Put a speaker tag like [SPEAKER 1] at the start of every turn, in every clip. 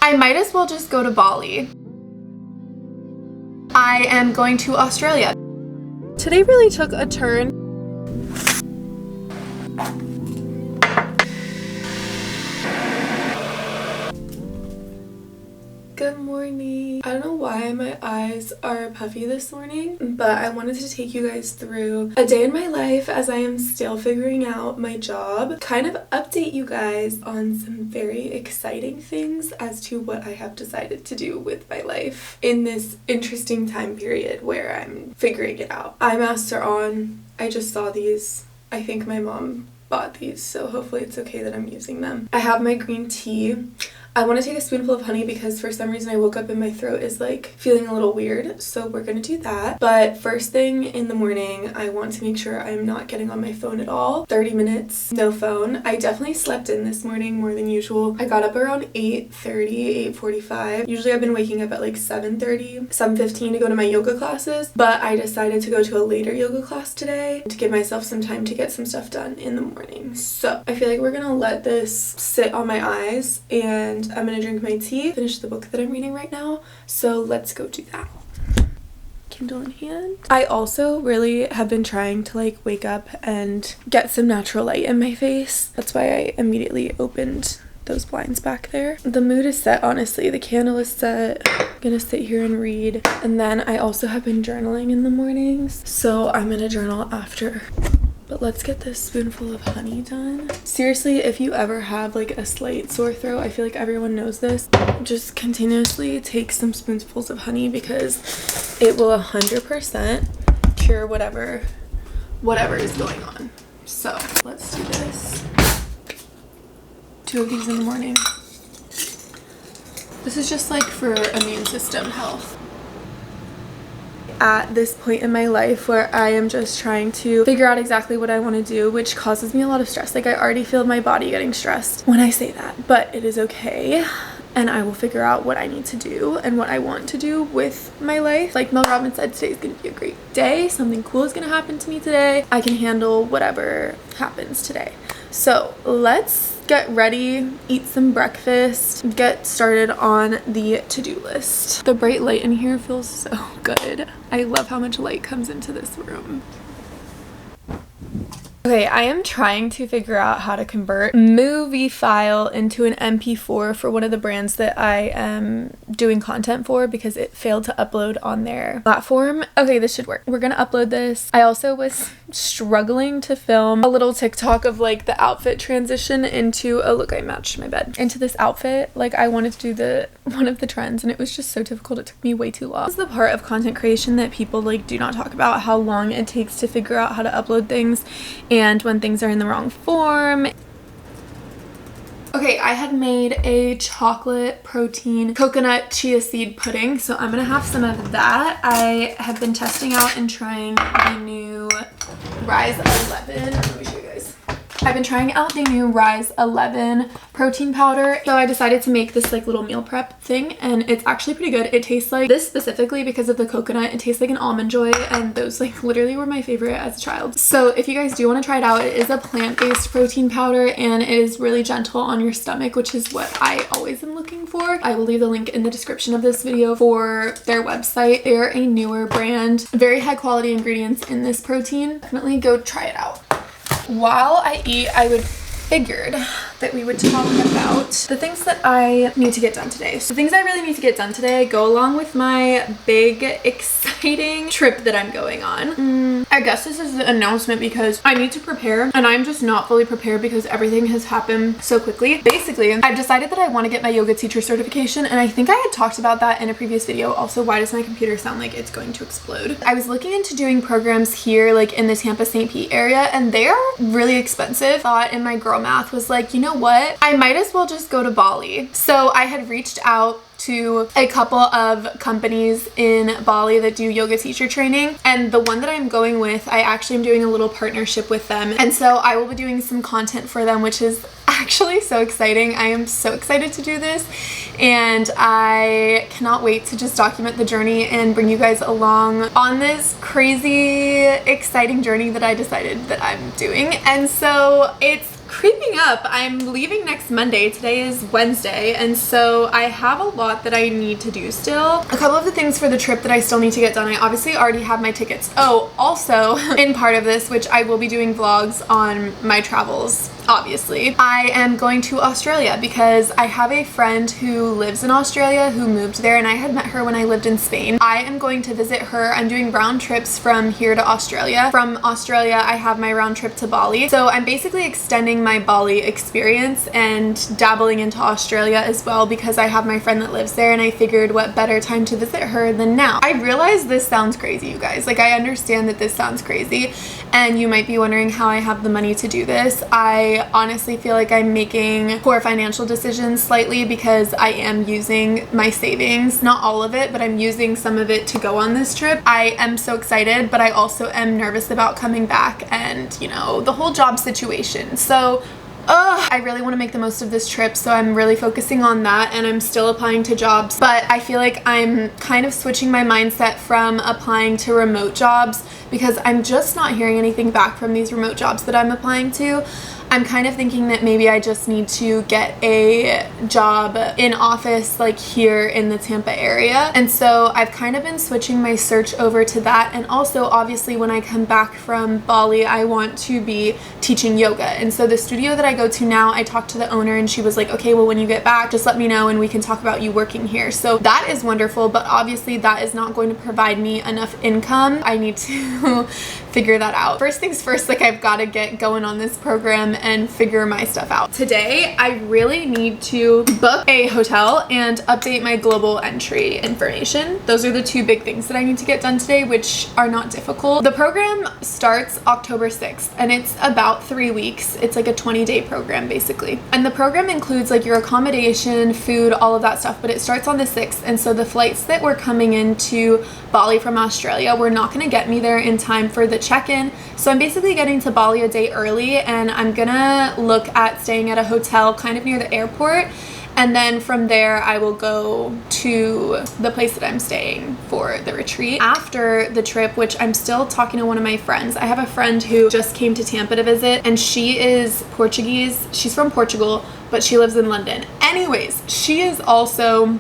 [SPEAKER 1] I might as well just go to Bali. I am going to Australia. Today really took a turn. Good morning. I don't know why my eyes are puffy this morning, but I wanted to take you guys through a day in my life as I am still figuring out my job, kind of update you guys on some very exciting things as to what I have decided to do with my life in this interesting time period where I'm figuring it out. Eye masks are on. I just saw these. I think my mom bought these, so hopefully it's okay that I'm using them. I have my green tea. I want to take a spoonful of honey because for some reason I woke up and my throat is like feeling a little weird, so we're gonna do that. But first thing in the morning, I want to make sure I'm not getting on my phone at all. 30 minutes, no phone. I definitely slept in this morning more than usual. I got up around 8:30, 8:45. Usually I've been waking up at like 7:30, 7:15 to go to my yoga classes, but I decided to go to a later yoga class today to give myself some time to get some stuff done in the morning. So I feel like we're gonna let this sit on my eyes and I'm gonna drink my tea, finish the book that I'm reading right now, so let's go do that. Kindle in hand. I also really have been trying to like wake up and get some natural light in my face. That's why I immediately opened those blinds back there. The mood is set, honestly. The candle is set. I'm gonna sit here and read. And then I also have been journaling in the mornings, so I'm gonna journal after. But let's get this spoonful of honey done. Seriously, if you ever have like a slight sore throat, I feel like everyone knows this, just continuously take some spoonfuls of honey because it will 100% cure whatever is going on. So let's do this. 2 of these in the morning. This is just like for immune system health. At this point in my life where I am just trying to figure out exactly what I want to do, which causes me a lot of stress. Like I already feel my body getting stressed when I say that, but it is okay. And I will figure out what I need to do and what I want to do with my life. Like Mel Robbins said, today's gonna be a great day. Something cool is gonna happen to me today. I can handle whatever happens today. So let's get ready, eat some breakfast, get started on the to-do list. The bright light in here feels so good. I love how much light comes into this room. Okay, I am trying to figure out how to convert a movie file into an MP4 for one of the brands that I am doing content for because it failed to upload on their platform. Okay, this should work. We're gonna upload this. I also was struggling to film a little TikTok of like the outfit transition into, oh look, I matched my bed, into this outfit. Like I wanted to do one of the trends and it was just so difficult. It took me way too long. This is the part of content creation that people like do not talk about, how long it takes to figure out how to upload things and when things are in the wrong form. Okay, I had made a chocolate protein coconut chia seed pudding, so I'm gonna have some of that. I have been testing out and trying the new Rise 11. Let me show you guys. I've been trying out the new Rise 11 protein powder, so I decided to make this like little meal prep thing, and it's actually pretty good. It tastes like this specifically because of the coconut. It tastes like an Almond Joy, and those like literally were my favorite as a child. So if you guys do want to try it out, it is a plant-based protein powder and it is really gentle on your stomach, which is what I always am looking for. I will leave the link in the description of this video for their website. They're a newer brand, very high quality ingredients in this protein. Definitely go try it out. While I eat, I figured that we would talk about the things that I need to get done today. So the things I really need to get done today go along with my big, exciting trip that I'm going on. I guess this is the announcement because I need to prepare and I'm just not fully prepared because everything has happened so quickly. Basically, I've decided that I want to get my yoga teacher certification, and I think I had talked about that in a previous video. Also, why does my computer sound like it's going to explode? I was looking into doing programs here like in the Tampa St. Pete area, and they are really expensive. Thought in my girl math was like, you know what? I might as well just go to Bali. So I had reached out to a couple of companies in Bali that do yoga teacher training, and the one that I'm going with, I actually am doing a little partnership with them, and so I will be doing some content for them, which is actually so exciting. I am so excited to do this, and I cannot wait to just document the journey and bring you guys along on this crazy exciting journey that I decided that I'm doing. And so it's Creeping up, I'm leaving next Monday. Today is Wednesday, and so I have a lot that I need to do still. A couple of the things for the trip that I still need to get done. I obviously already have my tickets. Oh, also, in part of this, which I will be doing vlogs on my travels, obviously, I am going to Australia because I have a friend who lives in Australia who moved there, and I had met her when I lived in Spain. I am going to visit her. I'm doing round trips from here to Australia. From Australia, I have my round trip to Bali. So I'm basically extending my Bali experience and dabbling into Australia as well because I have my friend that lives there, and I figured what better time to visit her than now. I realize this sounds crazy, you guys. Like, I understand that this sounds crazy, and you might be wondering how I have the money to do this. I honestly feel like I'm making poor financial decisions slightly because I am using my savings. Not all of it, but I'm using some of it to go on this trip. I am so excited, but I also am nervous about coming back and, you know, the whole job situation. So I really want to make the most of this trip, so I'm really focusing on that, and I'm still applying to jobs, but I feel like I'm kind of switching my mindset from applying to remote jobs because I'm just not hearing anything back from these remote jobs that I'm applying to. I'm kind of thinking that maybe I just need to get a job in office like here in the Tampa area. And so I've kind of been switching my search over to that. And also, obviously, when I come back from Bali, I want to be teaching yoga. And so the studio that I go to now, I talked to the owner and she was like, okay, well, when you get back, just let me know and we can talk about you working here. So that is wonderful, but obviously that is not going to provide me enough income. I need to figure that out. First things first, like, I've got to get going on this program and figure my stuff out. Today, I really need to book a hotel and update my global entry information. Those are the two big things that I need to get done today, which are not difficult. The program starts October 6th, and it's about 3 weeks. It's like a 20-day program, basically. And the program includes like your accommodation, food, all of that stuff, but it starts on the 6th. And so the flights that were coming into Bali from Australia were not going to get me there in time for the check-in. So I'm basically getting to Bali a day early, and I'm gonna look at staying at a hotel kind of near the airport, and then from there I will go to the place that I'm staying for the retreat. After the trip, which I'm still talking to one of my friends. I have a friend who just came to Tampa to visit, and she is Portuguese. She's from Portugal, but she lives in London. Anyways, she is also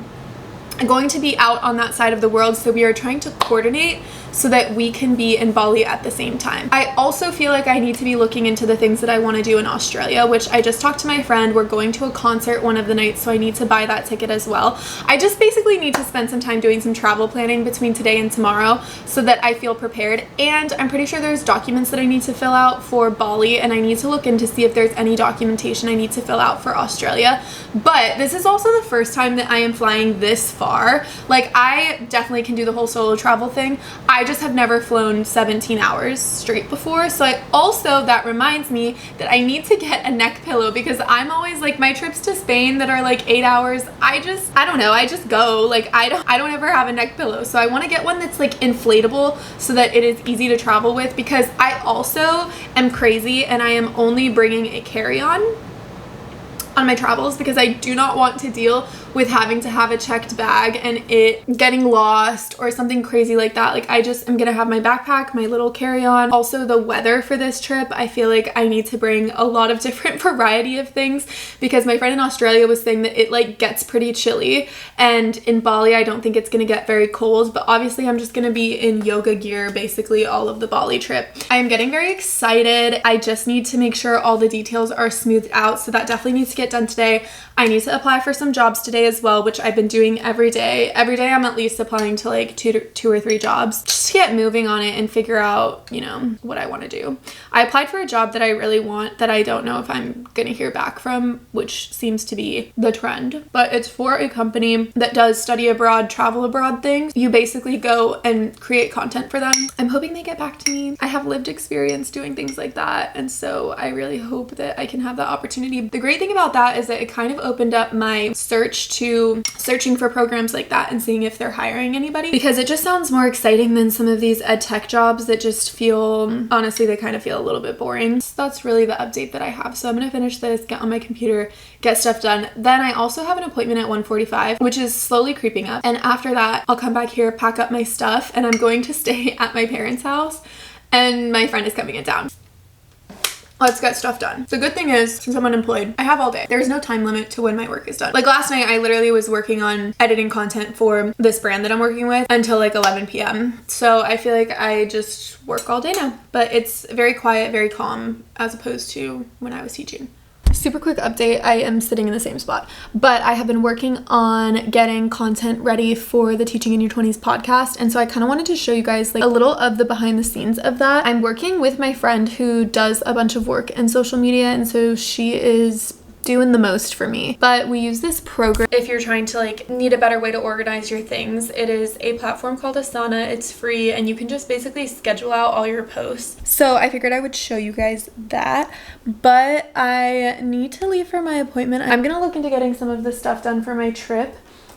[SPEAKER 1] going to be out on that side of the world, so we are trying to coordinate so that we can be in Bali at the same time. I also feel like I need to be looking into the things that I want to do in Australia, which I just talked to my friend. We're going to a concert one of the nights, so I need to buy that ticket as well. I just basically need to spend some time doing some travel planning between today and tomorrow so that I feel prepared. And I'm pretty sure there's documents that I need to fill out for Bali, and I need to look into see if there's any documentation I need to fill out for Australia. But this is also the first time that I am flying this far. Like, I definitely can do the whole solo travel thing. I just have never flown 17 hours straight before. So that reminds me that I need to get a neck pillow because I'm always like, my trips to Spain that are like 8 hours, I don't know, I just go. Like, I don't ever have a neck pillow. So I want to get one that's like inflatable so that it is easy to travel with, because I also am crazy and I am only bringing a carry-on on my travels because I do not want to deal with having to have a checked bag and it getting lost or something crazy like that. Like, I just am gonna have my backpack, my little carry-on. Also, the weather for this trip, I feel like I need to bring a lot of different variety of things because my friend in Australia was saying that it like gets pretty chilly, and in Bali I don't think it's gonna get very cold, but obviously I'm just gonna be in yoga gear basically all of the Bali trip. I am getting very excited. I just need to make sure all the details are smoothed out, so that definitely needs to get done today. I need to apply for some jobs today as well, which I've been doing every day. Every day I'm at least applying to like two or three jobs just to get moving on it and figure out, you know, what I want to do. I applied for a job that I really want that I don't know if I'm gonna hear back from, which seems to be the trend, but it's for a company that does study abroad, travel abroad things. You basically go and create content for them. I'm hoping they get back to me. I have lived experience doing things like that, and so I really hope that I can have that opportunity. The great thing about that is that it kind of opened up my search to searching for programs like that and seeing if they're hiring anybody, because it just sounds more exciting than some of these ed tech jobs that just feel, honestly, they kind of feel a little bit boring. So that's really the update that I have. So I'm gonna finish this, get on my computer, get stuff done. Then I also have an appointment at 1:45, which is slowly creeping up. And after that, I'll come back here, pack up my stuff, and I'm going to stay at my parents' house, and my friend is coming in town. let's get stuff done. The good thing is, since I'm unemployed, I have all day. There's no time limit to when my work is done. Like last night, I literally was working on editing content for this brand that I'm working with until like 11 p.m. So I feel like I just work all day now, but it's very quiet, very calm as opposed to when I was teaching. Super quick update, I am sitting in the same spot, but I have been working on getting content ready for the Teaching in Your 20s podcast, and so I kind of wanted to show you guys like a little of the behind the scenes of that. I'm working with my friend who does a bunch of work in social media, and so she is doing the most for me. But we use this program if you're trying to like need a better way to organize your things. It is a platform called Asana. It's free and you can just basically schedule out all your posts. So I figured I would show you guys that, but I need to leave for my appointment. I'm gonna look into getting some of the stuff done for my trip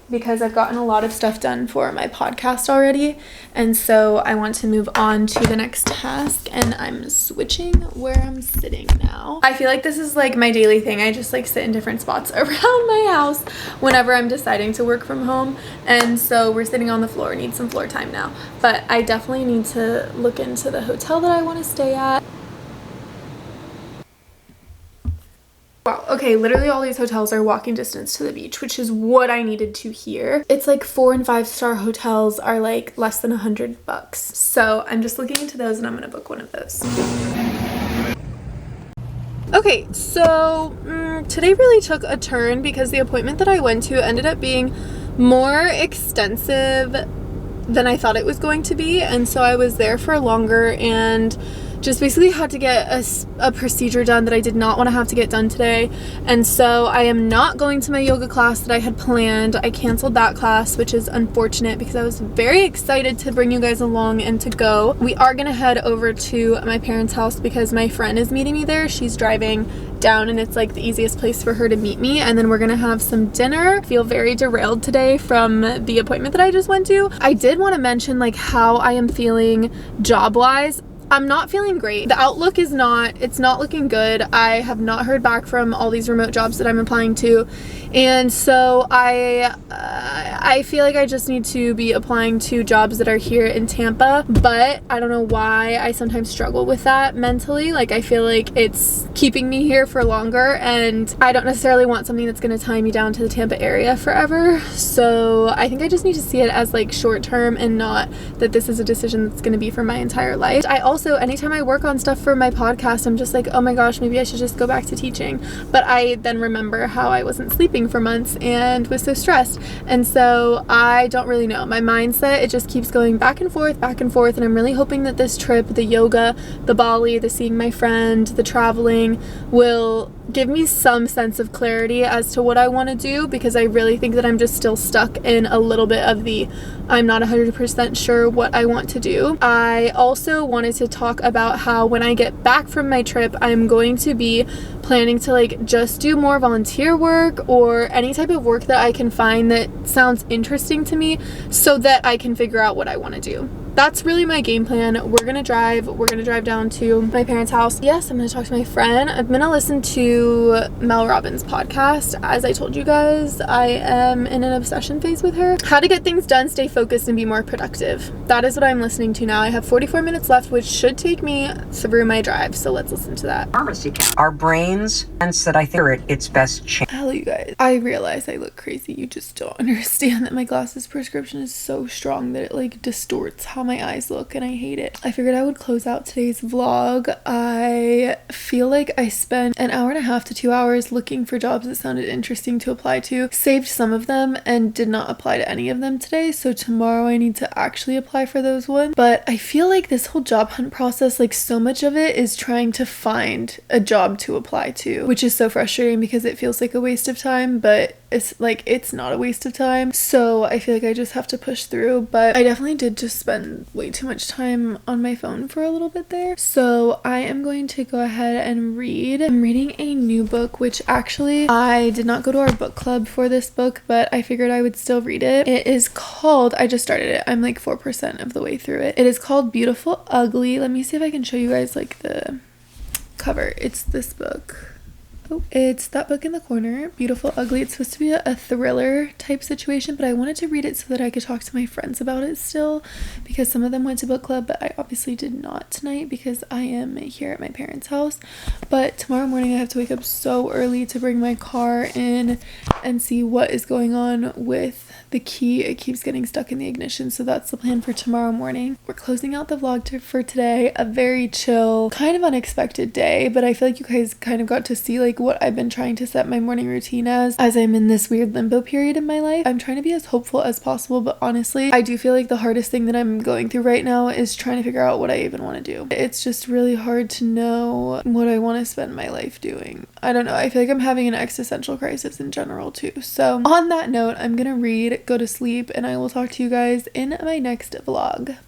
[SPEAKER 1] because I've gotten a lot of stuff done for my podcast already, and so I want to move on to the next task, and I'm switching where I'm sitting now. I feel like this is like my daily thing. I just like sit in different spots around my house whenever I'm deciding to work from home, and so we're sitting on the floor. Need some floor time now, but I definitely need to look into the hotel that I want to stay at. Wow, okay, literally all these hotels are walking distance to the beach, which is what I needed to hear. It's like 4- and 5-star hotels are like less than $100. So I'm just looking into those and I'm gonna book one of those. Okay, so today really took a turn because the appointment that I went to ended up being more extensive than I thought it was going to be, and so I was there for longer and just basically had to get a procedure done that I did not want to have to get done today. And so I am not going to my yoga class that I had planned. I canceled that class, which is unfortunate because I was very excited to bring you guys along and to go. We are going to head over to my parents' house because my friend is meeting me there. She's driving down and it's like the easiest place for her to meet me, and then we're gonna have some dinner. I feel very derailed today from the appointment that I just went to. I did want to mention like how I am feeling job-wise. I'm not feeling great. The outlook is it's not looking good. I have not heard back from all these remote jobs that I'm applying to. And so I feel like I just need to be applying to jobs that are here in Tampa, but I don't know why I sometimes struggle with that mentally. Like I feel like it's keeping me here for longer and I don't necessarily want something that's going to tie me down to the Tampa area forever. So I think I just need to see it as like short term and not that this is a decision that's going to be for my entire life. I also, anytime I work on stuff for my podcast, I'm just like, oh my gosh, maybe I should just go back to teaching. But I then remember how I wasn't sleeping for months and was so stressed. And so I don't really know. My mindset, it just keeps going back and forth, and I'm really hoping that this trip, the yoga, the Bali, the seeing my friend, the traveling, will give me some sense of clarity as to what I want to do, because I really think that I'm just still stuck in a little bit of the I'm not 100% sure what I want to do. I also wanted to talk about how when I get back from my trip, I'm going to be planning to like just do more volunteer work or any type of work that I can find that sounds interesting to me so that I can figure out what I want to do. That's really my game plan. We're gonna drive down to my parents' house. Yes, I'm gonna talk to my friend. I'm gonna listen to Mel Robbins' podcast. As I told you guys, I am in an obsession phase with her. How to get things done, stay focused, and be more productive. That is what I'm listening to now. I have 44 minutes left, which should take me through my drive, so let's listen to that.
[SPEAKER 2] Pharmacy count. Our brains sense that I think it's best changed.
[SPEAKER 1] Hello, you guys. I realize I look crazy. You just don't understand that my glasses prescription is so strong that it like distorts how my eyes look, and I hate it. I figured I would close out today's vlog. I feel like I spent an hour and a half to 2 hours looking for jobs that sounded interesting to apply to, saved some of them and did not apply to any of them today, so tomorrow I need to actually apply for those ones. But I feel like this whole job hunt process, like so much of it is trying to find a job to apply to, which is so frustrating because it feels like a waste of time, but it's not a waste of time. So I feel like I just have to push through, but I definitely did just spend way too much time on my phone for a little bit there. So I am going to go ahead and read. I'm reading a new book, which actually I did not go to our book club for this book, but I figured I would still read it. It is called, I just started it. I'm like 4% of the way through it. It is called Beautiful Ugly. Let me see if I can show you guys like the cover. It's this book. Oh, it's That Book in the Corner, Beautiful Ugly. It's supposed to be a thriller type situation, but I wanted to read it so that I could talk to my friends about it still, because some of them went to book club, but I obviously did not tonight because I am here at my parents' house. But tomorrow morning I have to wake up so early to bring my car in and see what is going on with the key. It keeps getting stuck in the ignition, so that's the plan for tomorrow morning. We're closing out the vlog for today. A very chill, kind of unexpected day, but I feel like you guys kind of got to see like what I've been trying to set my morning routine as I'm in this weird limbo period in my life. I'm trying to be as hopeful as possible, but honestly I do feel like the hardest thing that I'm going through right now is trying to figure out what I even want to do. It's just really hard to know what I want to spend my life doing. I don't know, I feel like I'm having an existential crisis in general too. So on that note, I'm gonna read, go to sleep, and I will talk to you guys in my next vlog.